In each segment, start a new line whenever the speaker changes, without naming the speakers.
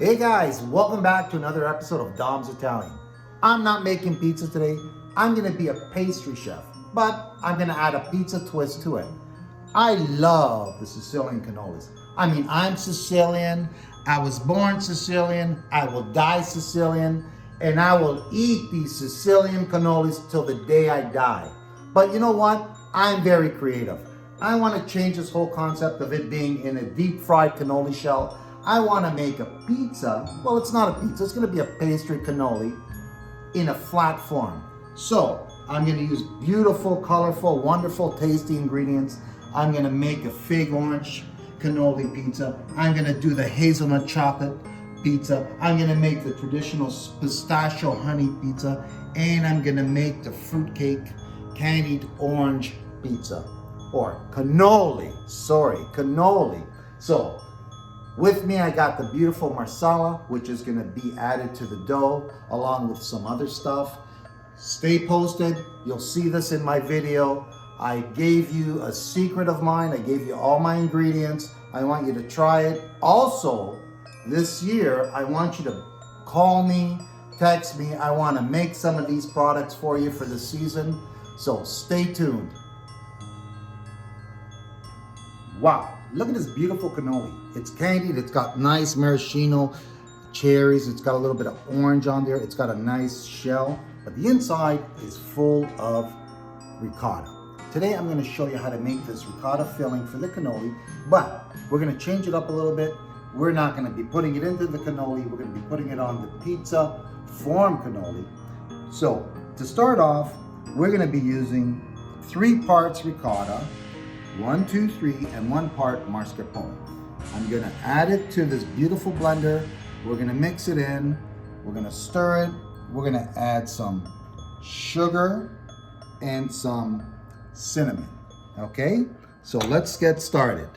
Hey guys, welcome back to another episode of Dom's Italian. I'm not making pizza today. I'm gonna be a pastry chef, but I'm gonna add a pizza twist to it. I love the Sicilian cannolis. I mean, I'm Sicilian. I was born Sicilian. I will die Sicilian, and I will eat these Sicilian cannolis till the day I die. But you know what? I'm very creative. I want to change this whole concept of it being in a deep fried cannoli shell. I want to make a pizza. Well, it's not a pizza. It's going to be a pastry cannoli in a flat form. So I'm going to use beautiful, colorful, wonderful, tasty ingredients. I'm going to make a fig orange cannoli pizza. I'm going to do the hazelnut chocolate pizza. I'm going to make the traditional pistachio honey pizza. And I'm going to make the fruitcake candied orange pizza. Or cannoli. So with me, I got the beautiful marsala, which is going to be added to the dough along with some other stuff. Stay posted. You'll see this in my video. I gave you a secret of mine. I gave you all my ingredients. I want you to try it. Also, this year, I want you to call me, text me. I want to make some of these products for you for the season. So stay tuned. Wow, look at this beautiful cannoli. It's candied, it's got nice maraschino cherries, it's got a little bit of orange on there, it's got a nice shell, but the inside is full of ricotta. Today I'm going to show you how to make this ricotta filling for the cannoli, but we're going to change it up a little bit. We're not going to be putting it into the cannoli, we're going to be putting it on the pizza form cannoli. So to start off, we're going to be using 3 parts ricotta, 1, 2, 3, and 1 part mascarpone. I'm gonna add it to this beautiful blender. We're gonna mix it in. We're gonna stir it. We're gonna add some sugar and some cinnamon. Okay? So let's get started.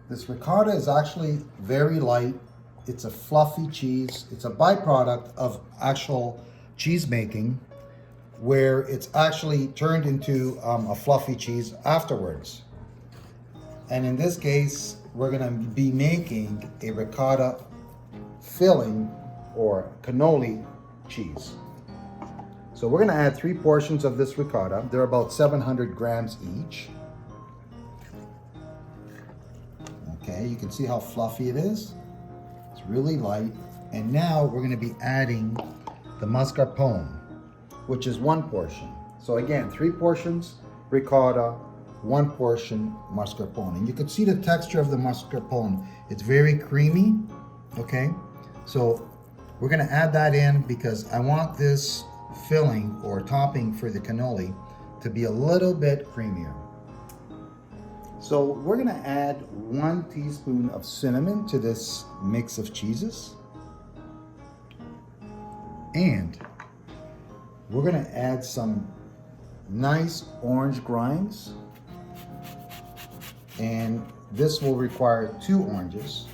This ricotta is actually very light. It's a fluffy cheese. It's a byproduct of actual cheese making, where it's actually turned into a fluffy cheese afterwards. And in this case, we're gonna be making a ricotta filling or cannoli cheese. So we're gonna add 3 portions of this ricotta. They're about 700 grams each. Okay, you can see how fluffy it is. It's really light. And now we're gonna be adding the mascarpone, which is 1 portion. So again, 3 portions ricotta, 1 portion mascarpone. And you can see the texture of the mascarpone. It's very creamy, okay? So we're gonna add that in because I want this filling or topping for the cannoli to be a little bit creamier. So we're gonna add 1 teaspoon of cinnamon to this mix of cheeses. And we're gonna add some nice orange grinds. And this will require 2 oranges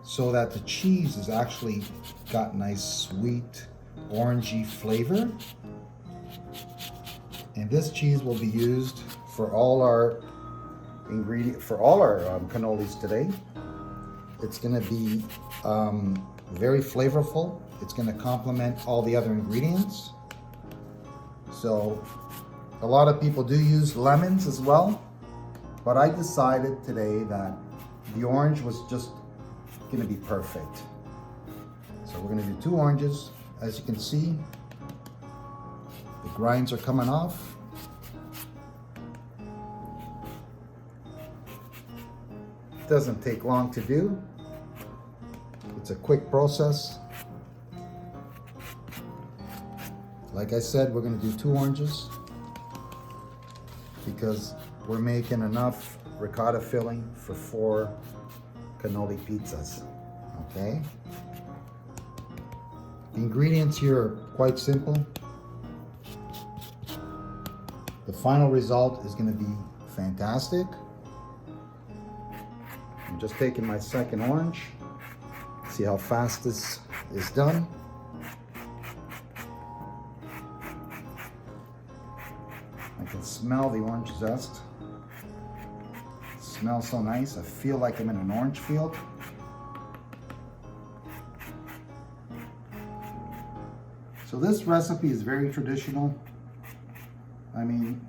so that the cheese has actually got nice sweet orangey flavor. And this cheese will be used for all our cannolis today. It's going to be very flavorful. It's going to complement all the other ingredients. So a lot of people do use lemons as well, but I decided today that the orange was just going to be perfect. So we're going to do 2 oranges. As you can see, the grinds are coming off. It doesn't take long to do. It's a quick process. Like I said, we're going to do 2 oranges because we're making enough ricotta filling for 4 cannoli pizzas. Okay? The ingredients here are quite simple. The final result is going to be fantastic. I'm just taking my second orange. See how fast this is done. I can smell the orange zest. It smells so nice. I feel like I'm in an orange field. So this recipe is very traditional. I mean,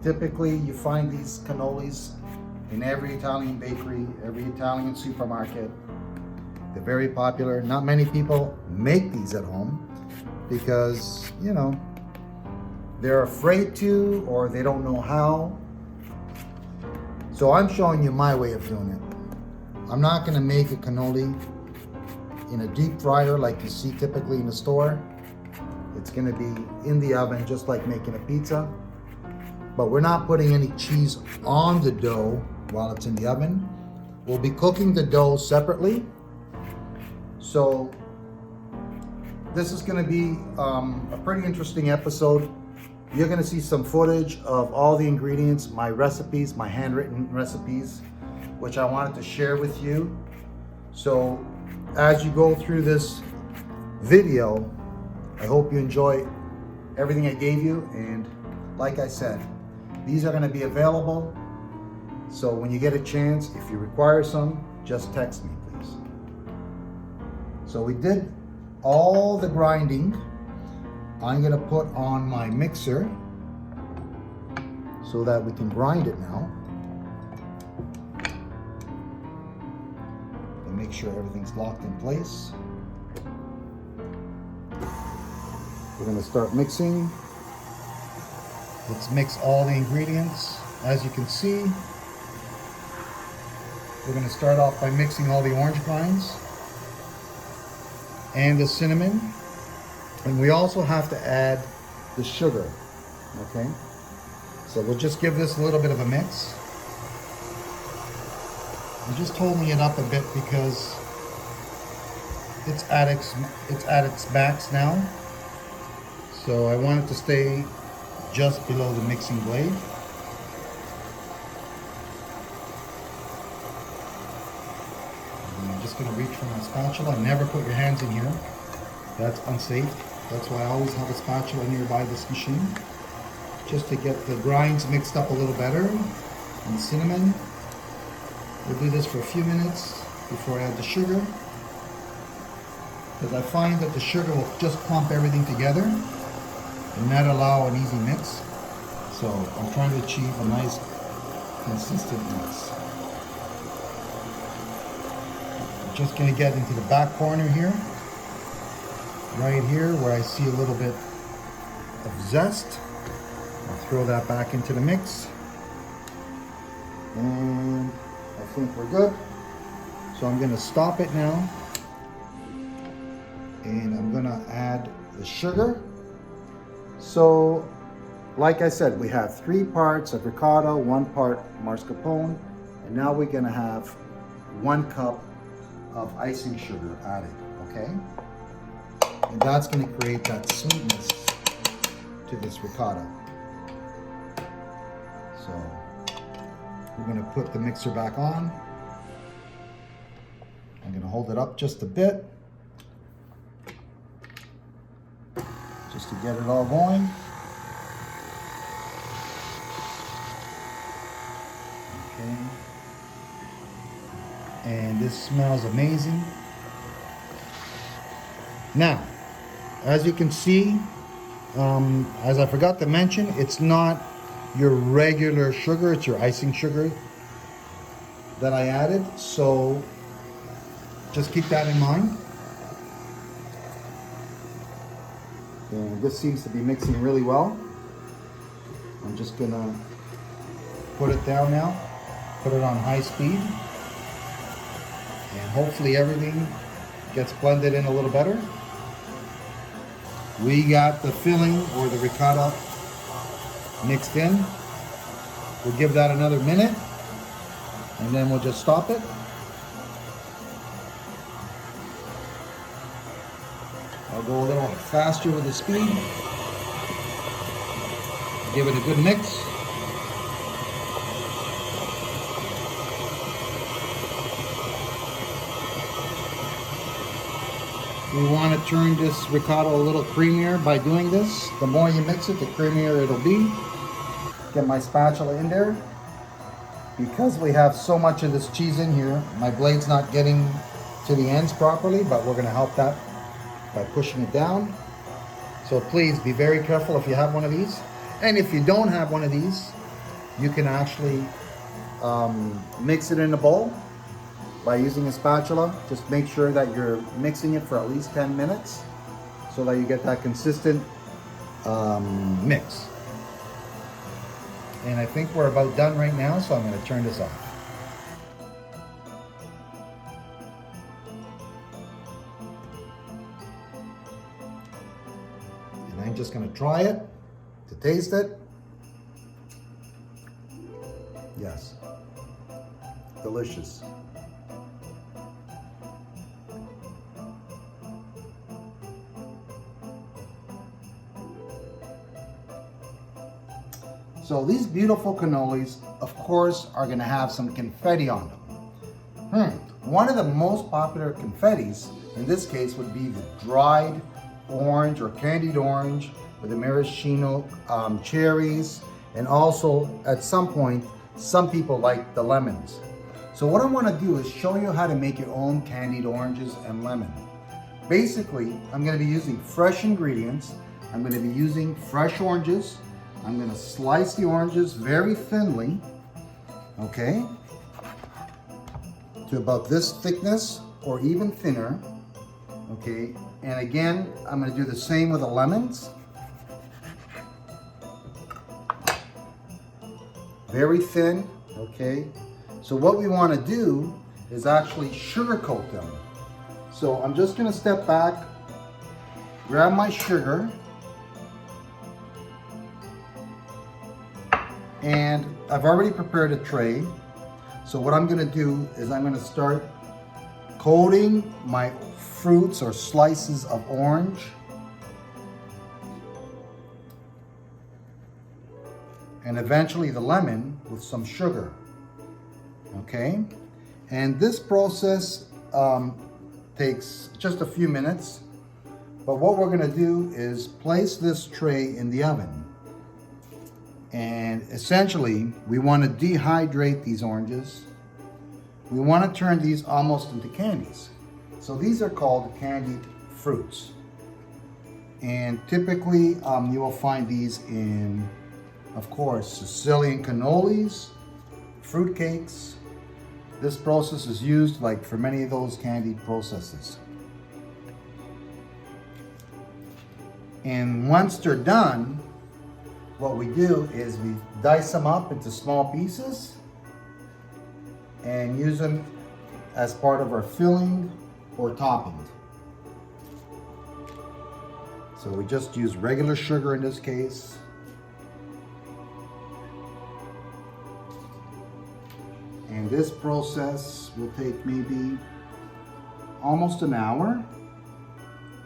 typically you find these cannolis in every Italian bakery, every Italian supermarket. They're very popular. Not many people make these at home because, you know, they're afraid to or they don't know how. So I'm showing you my way of doing it. I'm not gonna make a cannoli in a deep fryer like you see typically in the store. It's gonna be in the oven just like making a pizza. But we're not putting any cheese on the dough while it's in the oven. We'll be cooking the dough separately. So this is gonna be a pretty interesting episode. You're gonna see some footage of all the ingredients, my recipes, my handwritten recipes, which I wanted to share with you. So as you go through this video, I hope you enjoy everything I gave you. And like I said, these are gonna be available. So when you get a chance, if you require some, just text me, please. So we did all the grinding. I'm gonna put on my mixer so that we can grind it now. And make sure everything's locked in place. We're gonna start mixing. Let's mix all the ingredients. As you can see, we're gonna start off by mixing all the orange grinds and the cinnamon. And we also have to add the sugar, okay? So we'll just give this a little bit of a mix. I'm just holding it up a bit because it's at its max now. So I want it to stay just below the mixing blade. And I'm just gonna reach for my spatula. Never put your hands in here. That's unsafe. That's why I always have a spatula nearby this machine, just to get the grinds mixed up a little better. And the cinnamon. We'll do this for a few minutes before I add the sugar, because I find that the sugar will just clump everything together and not allow an easy mix. So I'm trying to achieve a nice consistent mix. I'm just going to get into the back corner here. Right here where I see a little bit of zest. I'll throw that back into the mix. And I think we're good. So I'm gonna stop it now. And I'm gonna add the sugar. So like I said, we have 3 parts of ricotta, 1 part mascarpone, and now we're gonna have 1 cup of icing sugar added, okay? And that's gonna create that sweetness to this ricotta. So we're gonna put the mixer back on. I'm gonna hold it up just a bit, just to get it all going. Okay. And this smells amazing. Now, as you can see, as I forgot to mention, it's not your regular sugar, it's your icing sugar that I added. So just keep that in mind. And this seems to be mixing really well. I'm just gonna put it down now, put it on high speed, and hopefully everything gets blended in a little better. We got the filling or the ricotta mixed in. We'll give that another minute and then we'll just stop it. I'll go a little faster with the speed. Give it a good mix. We want to turn this ricotta a little creamier by doing this. The more you mix it, the creamier it'll be. Get my spatula in there. Because we have so much of this cheese in here, my blade's not getting to the ends properly, but we're going to help that by pushing it down. So please be very careful if you have one of these. And if you don't have one of these, you can actually mix it in a bowl by using a spatula. Just make sure that you're mixing it for at least 10 minutes so that you get that consistent mix. And I think we're about done right now, so I'm going to turn this off. And I'm just going to try it to taste it. Yes, delicious. So these beautiful cannolis, of course, are going to have some confetti on them. One of the most popular confettis, in this case, would be the dried orange or candied orange with the maraschino cherries, and also at some point, some people like the lemons. So what I want to do is show you how to make your own candied oranges and lemon. Basically, I'm going to be using fresh ingredients. I'm going to be using fresh oranges. I'm going to slice the oranges very thinly, okay, to about this thickness or even thinner, okay. And again, I'm going to do the same with the lemons. Very thin, okay. So what we want to do is actually sugarcoat them. So I'm just going to step back, grab my sugar, and I've already prepared a tray. So what I'm gonna do is I'm gonna start coating my fruits or slices of orange. And eventually the lemon with some sugar, okay? And this process takes just a few minutes. But what we're gonna do is place this tray in the oven. And essentially, we want to dehydrate these oranges. We want to turn these almost into candies. So these are called candied fruits. And typically, you will find these in, of course, Sicilian cannolis, fruit cakes. This process is used like for many of those candied processes. And once they're done, what we do is we dice them up into small pieces and use them as part of our filling or topping. So we just use regular sugar in this case. And this process will take maybe almost an hour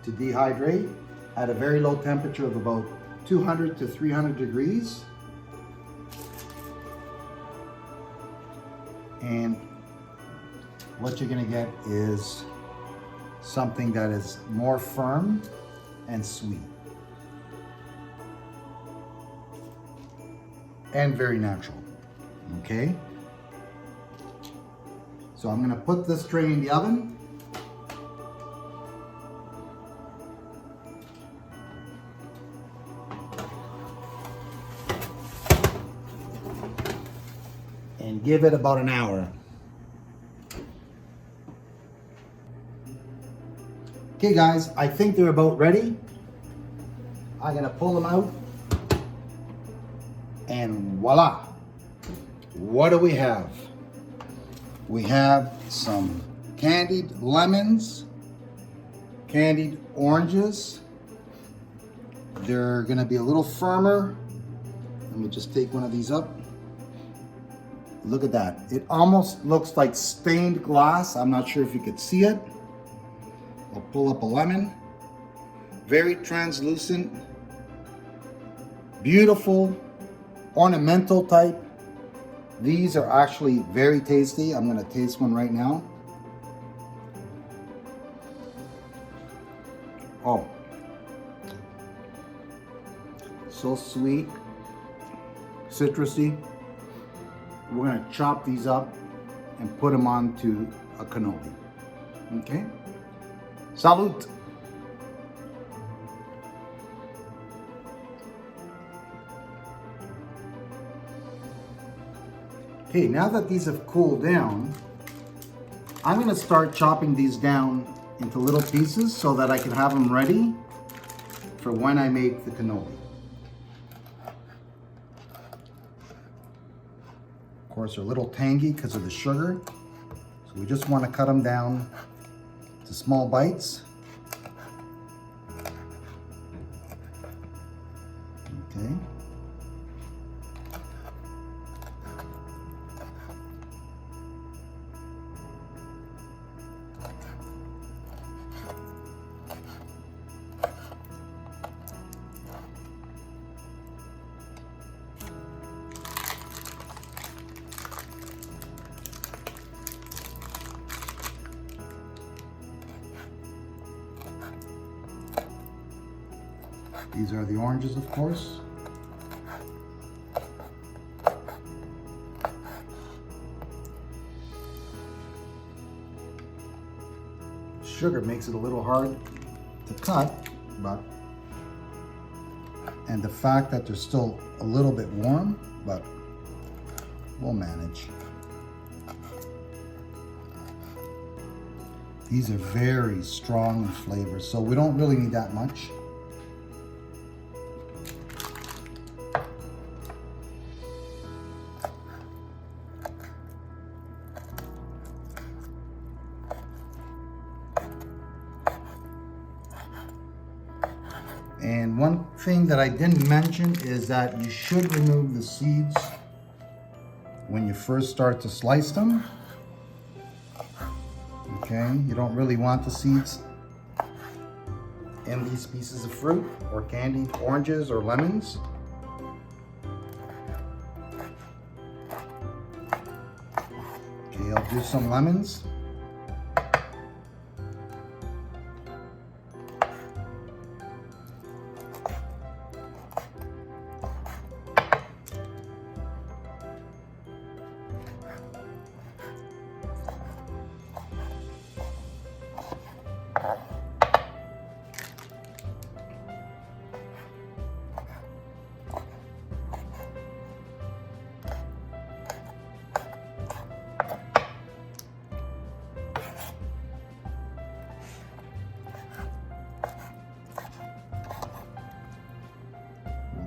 to dehydrate at a very low temperature of about 200 to 300 degrees. And what you're gonna get is something that is more firm and sweet. And very natural, okay? So I'm gonna put this tray in the oven. And give it about an hour. Okay guys, I think they're about ready. I'm gonna pull them out. And voila! What do we have? We have some candied lemons, candied oranges. They're gonna be a little firmer. Let me just take one of these up. Look at that. It almost looks like stained glass. I'm not sure if you could see it. I'll pull up a lemon. Very translucent, beautiful, ornamental type. These are actually very tasty. I'm gonna taste one right now. Oh, so sweet, citrusy. We're gonna chop these up and put them onto a cannoli. Okay? Salute! Okay, now that these have cooled down, I'm gonna start chopping these down into little pieces so that I can have them ready for when I make the cannoli. Of course, they're a little tangy because of the sugar, so we just want to cut them down to small bites. Okay. These are the oranges, of course. Sugar makes it a little hard to cut, and the fact that they're still a little bit warm, but we'll manage. These are very strong in flavor, so we don't really need that much. And one thing that I didn't mention is that you should remove the seeds when you first start to slice them. Okay, you don't really want the seeds in these pieces of fruit or candied oranges or lemons. Okay, I'll do some lemons.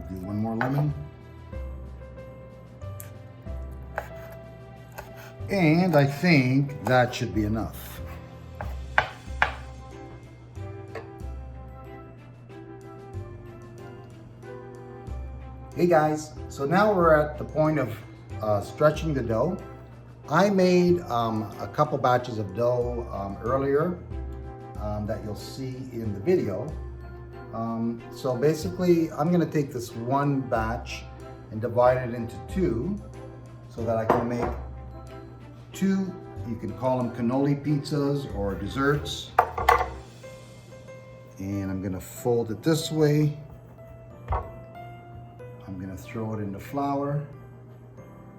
Do one more lemon. And I think that should be enough. Hey guys, so now we're at the point of stretching the dough. I made a couple batches of dough earlier that you'll see in the video. So basically, I'm gonna take this one batch and divide it into two so that I can make two, you can call them cannoli pizzas or desserts. And I'm gonna fold it this way. I'm gonna throw it in the flour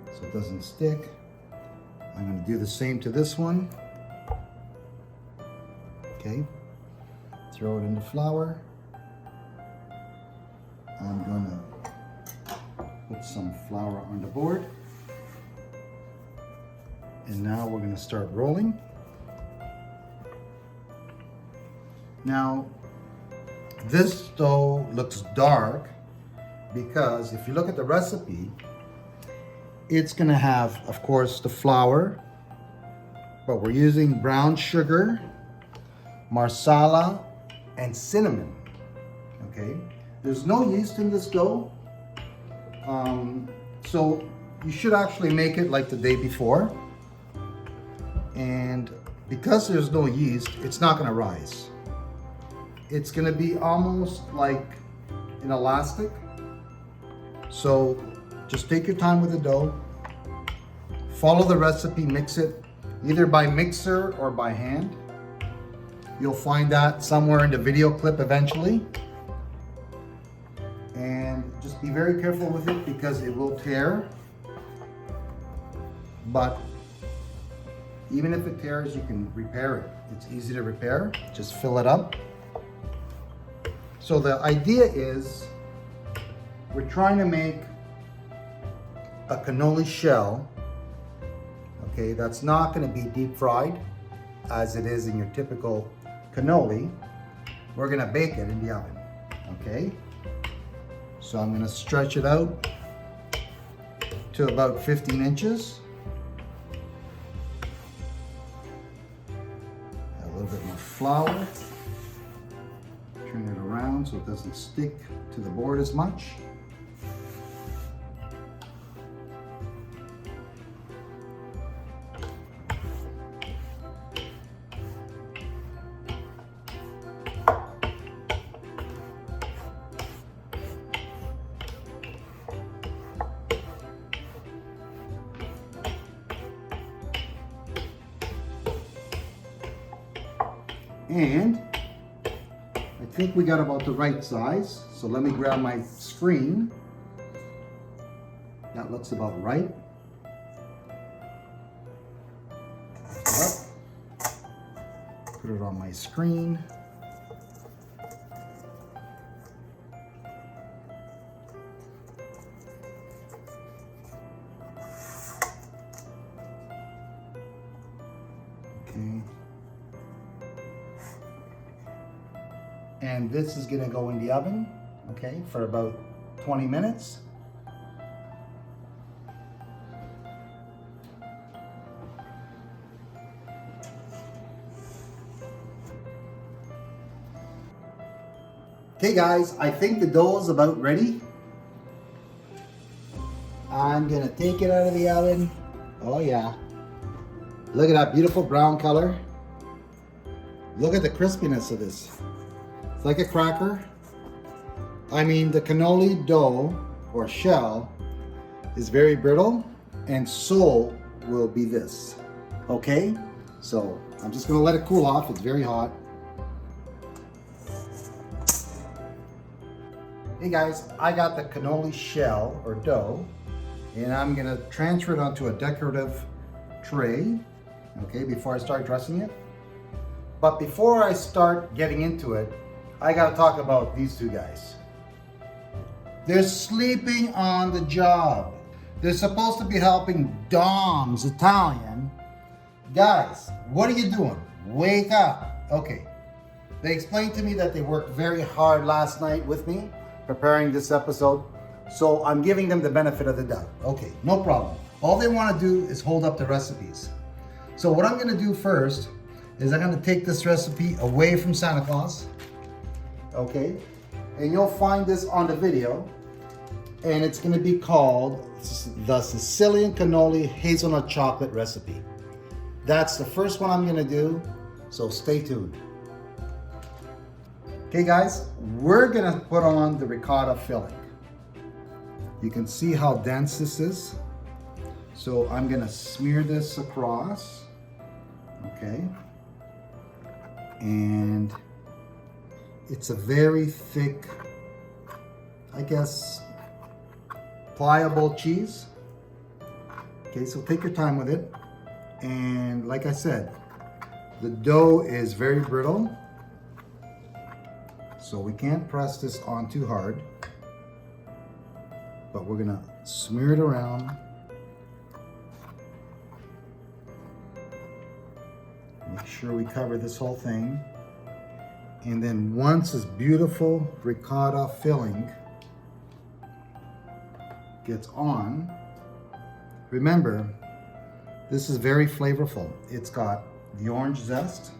so it doesn't stick. I'm gonna do the same to this one. Okay, throw it in the flour. I'm gonna put some flour on the board. And now we're gonna start rolling. Now, this dough looks dark because if you look at the recipe, it's gonna have, of course, the flour, but we're using brown sugar, marsala, and cinnamon, okay? There's no yeast in this dough, so you should actually make it like the day before. And because there's no yeast, it's not gonna rise. It's gonna be almost like an elastic. So just take your time with the dough, follow the recipe, mix it either by mixer or by hand. You'll find that somewhere in the video clip eventually. And just be very careful with it because it will tear. But even if it tears, you can repair it. It's easy to repair, just fill it up. So the idea is we're trying to make a cannoli shell, okay, that's not gonna be deep fried as it is in your typical cannoli. We're gonna bake it in the oven, okay? So I'm gonna stretch it out to about 15 inches. Add a little bit more flour. Turn it around so it doesn't stick to the board as much. And I think we got about the right size. So let me grab my screen. That looks about right. Put it on my screen. Okay. And this is gonna go in the oven, okay, for about 20 minutes. Okay guys, I think the dough is about ready. I'm gonna take it out of the oven. Oh yeah. Look at that beautiful brown color. Look at the crispiness of this. It's like a cracker. I mean, the cannoli dough or shell is very brittle, and so will be this. Okay? So I'm just gonna let it cool off. It's very hot. Hey guys, I got the cannoli shell or dough, and I'm gonna transfer it onto a decorative tray, okay, before I start dressing it. But before I start getting into it, I gotta talk about these two guys. They're sleeping on the job. They're supposed to be helping Dom's Italian. Guys, what are you doing? Wake up. Okay. They explained to me that they worked very hard last night with me, preparing this episode. So I'm giving them the benefit of the doubt. Okay, no problem. All they wanna do is hold up the recipes. So what I'm gonna do first is I'm gonna take this recipe away from Santa Claus. Okay, and you'll find this on the video. and it's going to be called the Sicilian Cannoli Hazelnut Chocolate Recipe. That's the first one I'm going to do, so stay tuned. Okay guys, we're going to put on the ricotta filling. You can see how dense this is. So I'm going to smear this across, okay? And it's a very thick, I guess, pliable cheese. Okay, so take your time with it. And like I said, the dough is very brittle, so we can't press this on too hard, but we're gonna smear it around. Make sure we cover this whole thing. And then once this beautiful ricotta filling gets on, remember, this is very flavorful. It's got the orange zest.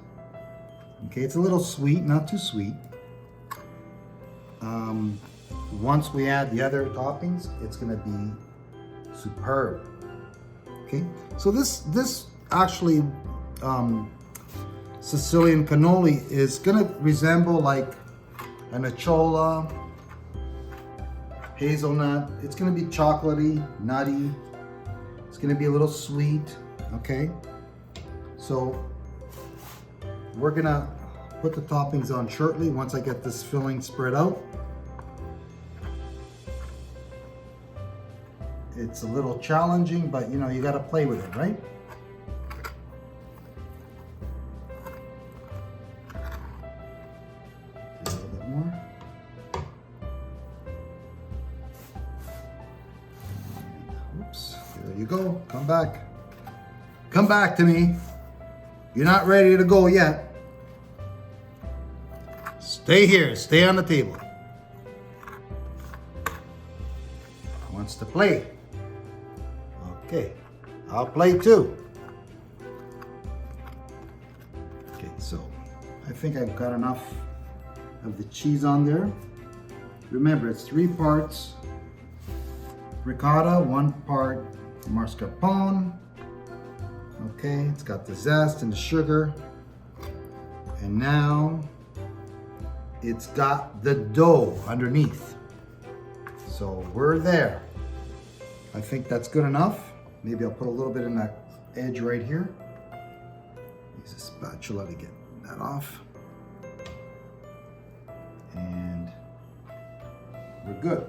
Okay, it's a little sweet, not too sweet. Once we add the other toppings, it's gonna be superb. Okay, so this actually Sicilian cannoli is gonna resemble like a nocciola, hazelnut. It's gonna be chocolatey, nutty. It's gonna be a little sweet, okay? So we're gonna put the toppings on shortly once I get this filling spread out. It's a little challenging, but you know, you gotta play with it, right? A little bit more. Oops, there you go, come back. Come back to me. You're not ready to go yet. Stay here, stay on the table. Wants to play. Okay, I'll play too. Okay, so I think I've got enough of the cheese on there. Remember, it's 3 parts ricotta, 1 part mascarpone. Okay, it's got the zest and the sugar. And now it's got the dough underneath. So we're there. I think that's good enough. Maybe I'll put a little bit in that edge right here. Use a spatula to get that off. And we're good.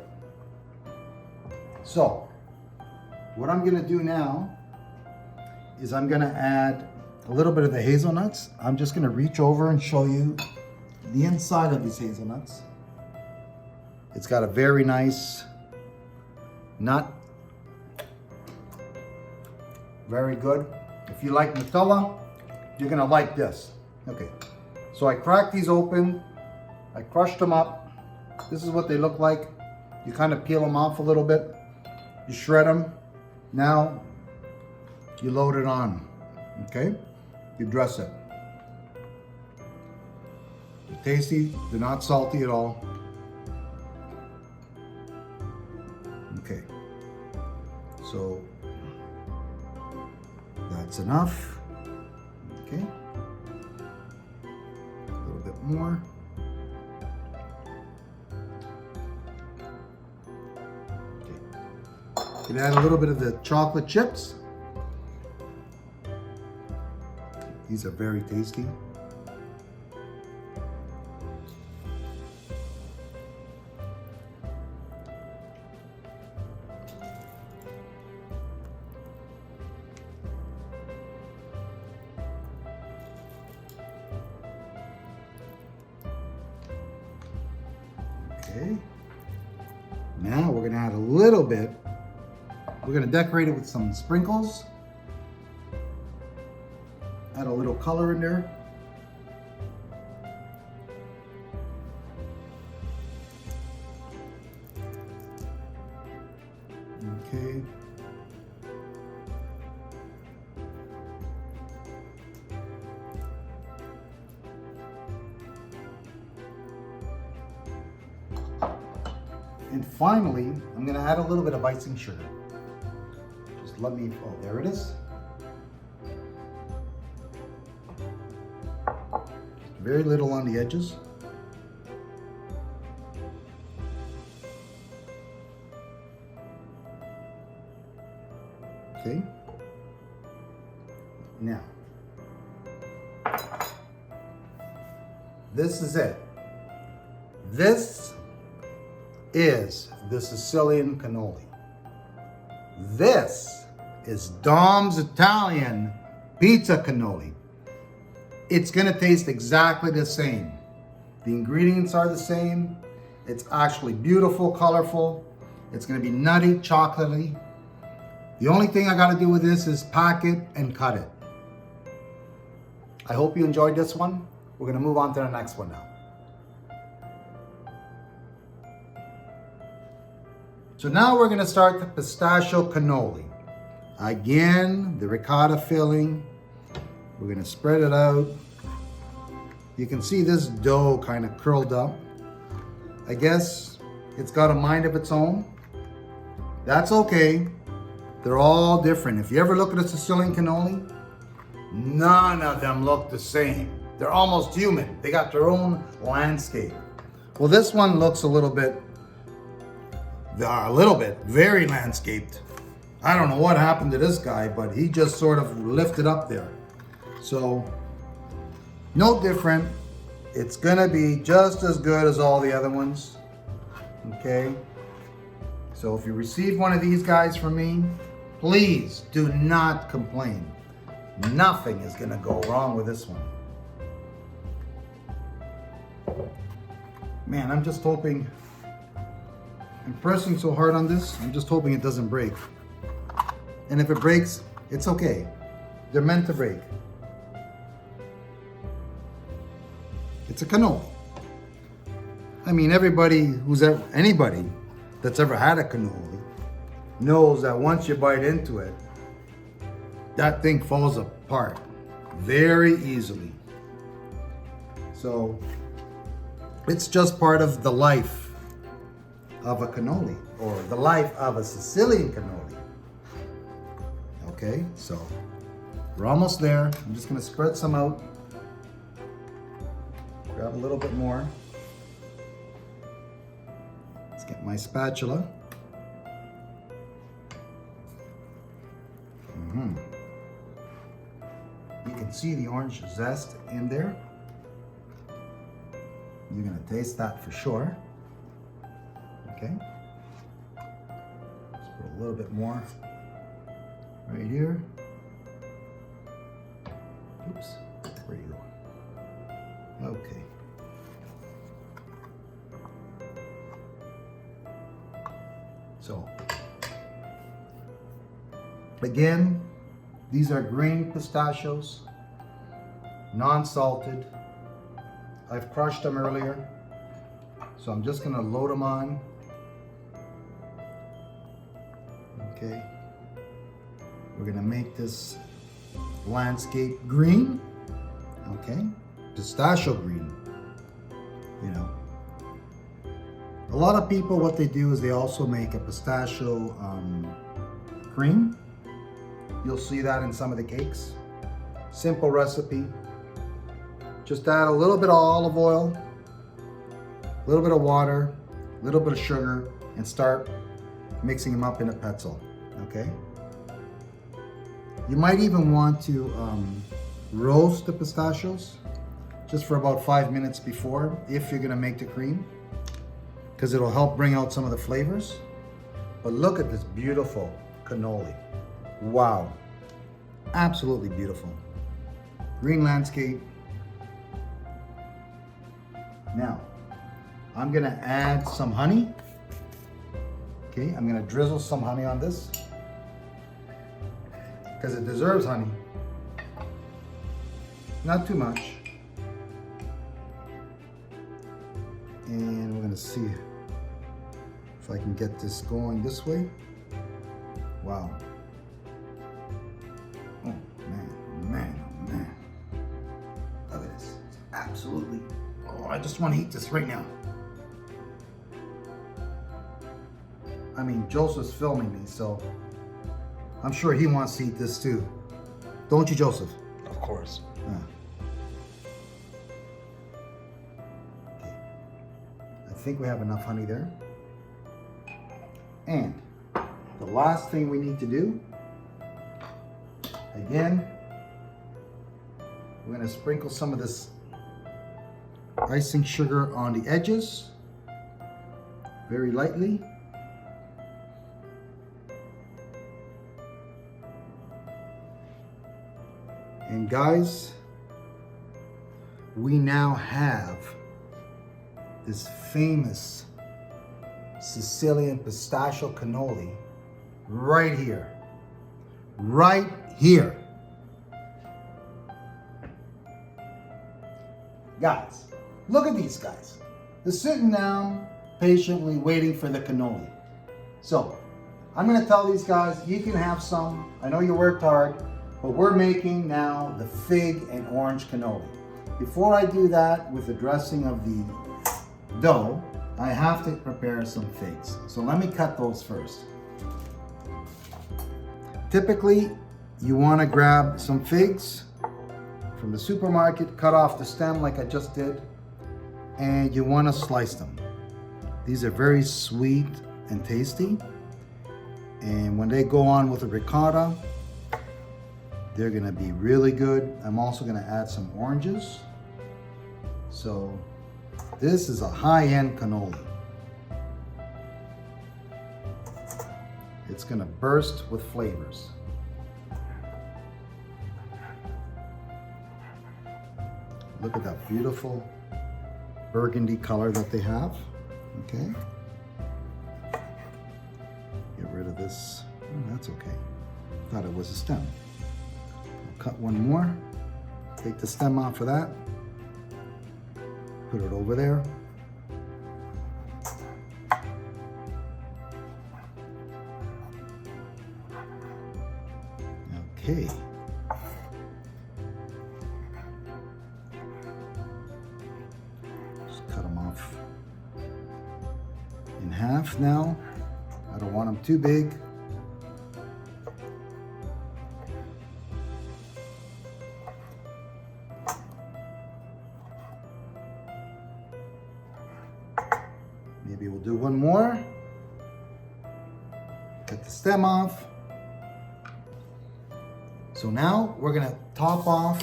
So what I'm gonna do now is I'm gonna add a little bit of the hazelnuts. I'm just gonna reach over and show you the inside of these hazelnuts. It's got a very nice nut. Very good. If you like Nutella, you're gonna like this. Okay, so I cracked these open. I crushed them up. This is what they look like. You kind of peel them off a little bit. You shred them. Now, you load it on, okay? You dress it. They're tasty, they're not salty at all. Okay, so that's enough. Okay, a little bit more. Okay, you can add a little bit of the chocolate chips. These are very tasty. Okay, now we're gonna add a little bit. We're gonna decorate it with some sprinkles. Add a little color in there. Okay. And finally, I'm gonna add a little bit of icing sugar. Just let me, oh, there it is. Very little on the edges. Okay. Now, this is it. This is the Sicilian cannoli. This is Dom's Italian pizza cannoli. It's gonna taste exactly the same. The ingredients are the same. It's actually beautiful, colorful. It's gonna be nutty, chocolatey. The only thing I gotta do with this is pack it and cut it. I hope you enjoyed this one. We're gonna move on to the next one now. So now we're gonna start the pistachio cannoli. Again, the ricotta filling. We're gonna spread it out. You can see this dough kind of curled up. I guess it's got a mind of its own. That's okay. They're all different. If you ever look at a Sicilian cannoli, none of them look the same. They're almost human. They got their own landscape. Well, this one looks a little bit, very landscaped. I don't know what happened to this guy, but he just sort of lifted up there. So, no different. It's gonna be just as good as all the other ones, okay? So if you receive one of these guys from me, please do not complain. Nothing is gonna go wrong with this one. Man, I'm just hoping, I'm pressing so hard on this, I'm just hoping it doesn't break. And if it breaks, it's okay. They're meant to break. It's a cannoli. I mean, anybody that's ever had a cannoli knows that once you bite into it, that thing falls apart very easily. So it's just part of the life of a cannoli, or the life of a Sicilian cannoli. Okay, so we're almost there. I'm just gonna spread some out. Grab a little bit more. Let's get my spatula. You can see the orange zest in there. You're gonna taste that for sure. Okay. Let's put a little bit more right here. Oops, where you go? Okay. So, again, these are green pistachios, non-salted. I've crushed them earlier, so I'm just gonna load them on. Okay. We're gonna make this landscape green, okay? Pistachio green, you know. A lot of people, what they do is they also make a pistachio cream. You'll see that in some of the cakes. Simple recipe. Just add a little bit of olive oil, a little bit of water, a little bit of sugar, and start mixing them up in a pretzel, okay? You might even want to roast the pistachios just for about 5 minutes before, if you're gonna make the cream, because it'll help bring out some of the flavors. But look at this beautiful cannoli. Wow, absolutely beautiful. Green landscape. Now, I'm gonna add some honey. Okay, I'm gonna drizzle some honey on this because it deserves honey. Not too much. And we're gonna see if I can get this going this way. Wow. Oh man, oh man, oh man. Look at this. Absolutely. Oh, I just want to eat this right now. I mean, Joseph's filming me, so I'm sure he wants to eat this too. Don't you, Joseph?
Of course.
Okay. I think we have enough honey there. And the last thing we need to do, again, we're going to sprinkle some of this icing sugar on the edges, very lightly. And guys, we now have this famous Sicilian pistachio cannoli right here. Right here. Guys, look at these guys. They're sitting down patiently waiting for the cannoli. So, I'm gonna tell these guys, you can have some. I know you worked hard, but we're making now the fig and orange cannoli. Before I do that with the dressing of the dough, I have to prepare some figs. So let me cut those first. Typically, you wanna grab some figs from the supermarket, cut off the stem like I just did, and you wanna slice them. These are very sweet and tasty. And when they go on with the ricotta, they're gonna be really good. I'm also gonna add some oranges. So this is a high-end cannoli. It's gonna burst with flavors. Look at that beautiful burgundy color that they have, okay? Get rid of this, oh, that's okay. Thought it was a stem. I'll cut one more, take the stem off of that, put it over there. Okay. Just cut them off in half now. I don't want them too big. Maybe we'll do one more. Cut the stem off. So now we're gonna top off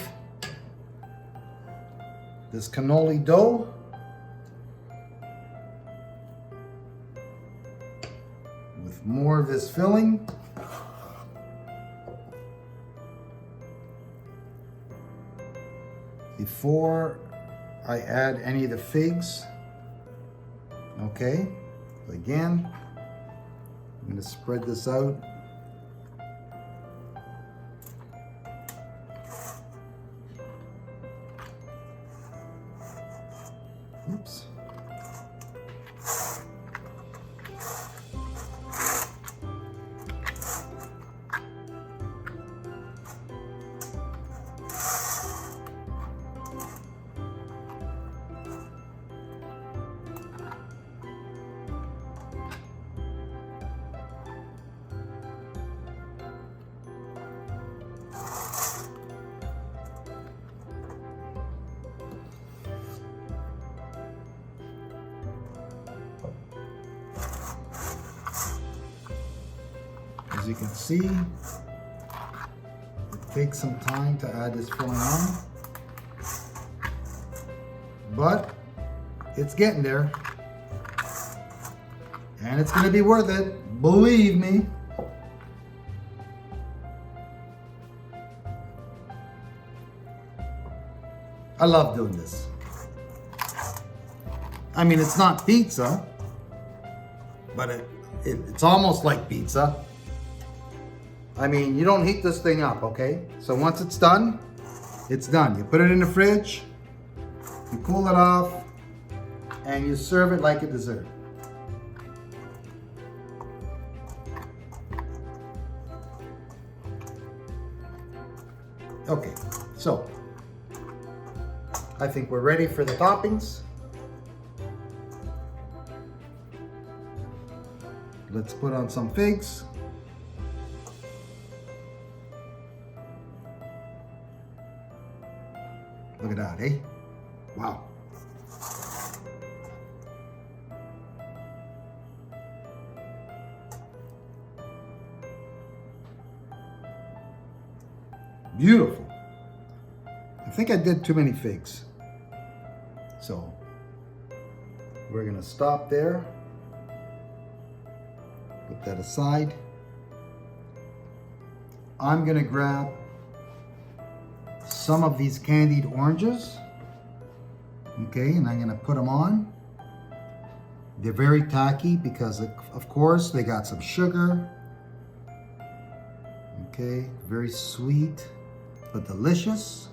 this cannoli dough with more of this filling. Before I add any of the figs, okay, again, I'm gonna spread this out. Oops. As you can see, it takes some time to add this filling on, but it's getting there, and it's gonna be worth it, believe me. I love doing this. I mean, it's not pizza, but it's almost like pizza. I mean, you don't heat this thing up, okay? So once it's done, it's done. You put it in the fridge, you cool it off, and you serve it like a dessert. Okay, so I think we're ready for the toppings. let's put on some figs. Look at that, eh? Wow. Beautiful. I think I did too many figs. So we're gonna stop there. Put that aside. I'm gonna grab some of these candied oranges. Okay, and I'm gonna put them on. They're very tacky because of course they got some sugar. Okay, very sweet but delicious.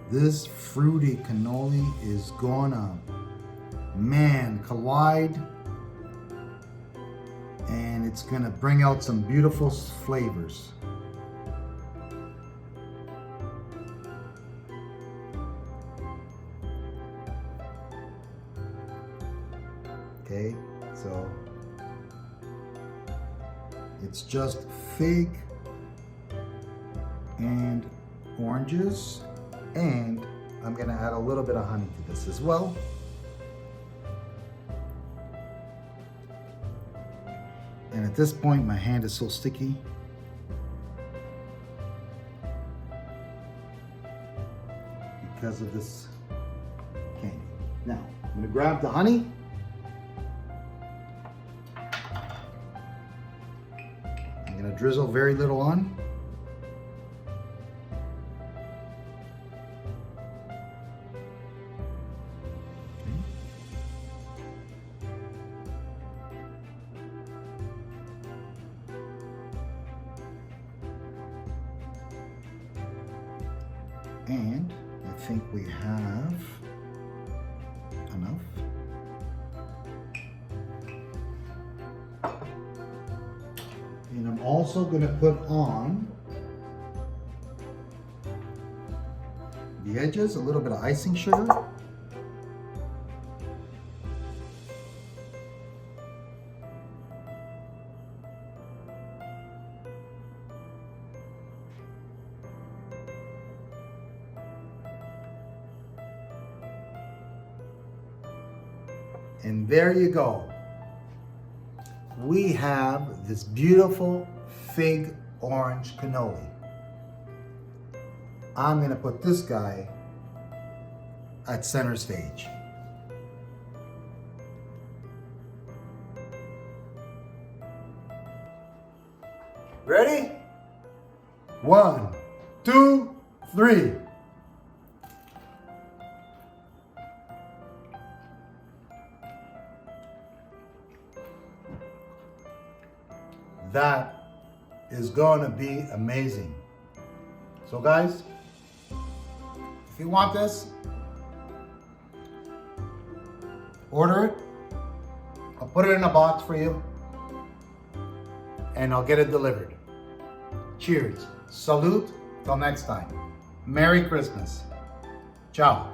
This fruity cannoli is gonna, man, collide, and it's gonna bring out some beautiful flavors. Okay, so it's just fig and oranges, and I'm gonna add a little bit of honey to this as well. And at this point, my hand is so sticky. Because of this candy. Now, I'm gonna grab the honey. I'm gonna drizzle very little on. And I think we have enough. And I'm also going to put on the edges a little bit of icing sugar. And there you go. We have this beautiful fig orange cannoli. I'm gonna put this guy at center stage. Ready? 1, 2, 3. That is going to be amazing. So guys, if you want this, order it. I'll put it in a box for you and I'll get it delivered. Cheers. Salute. Till next time. Merry Christmas. Ciao.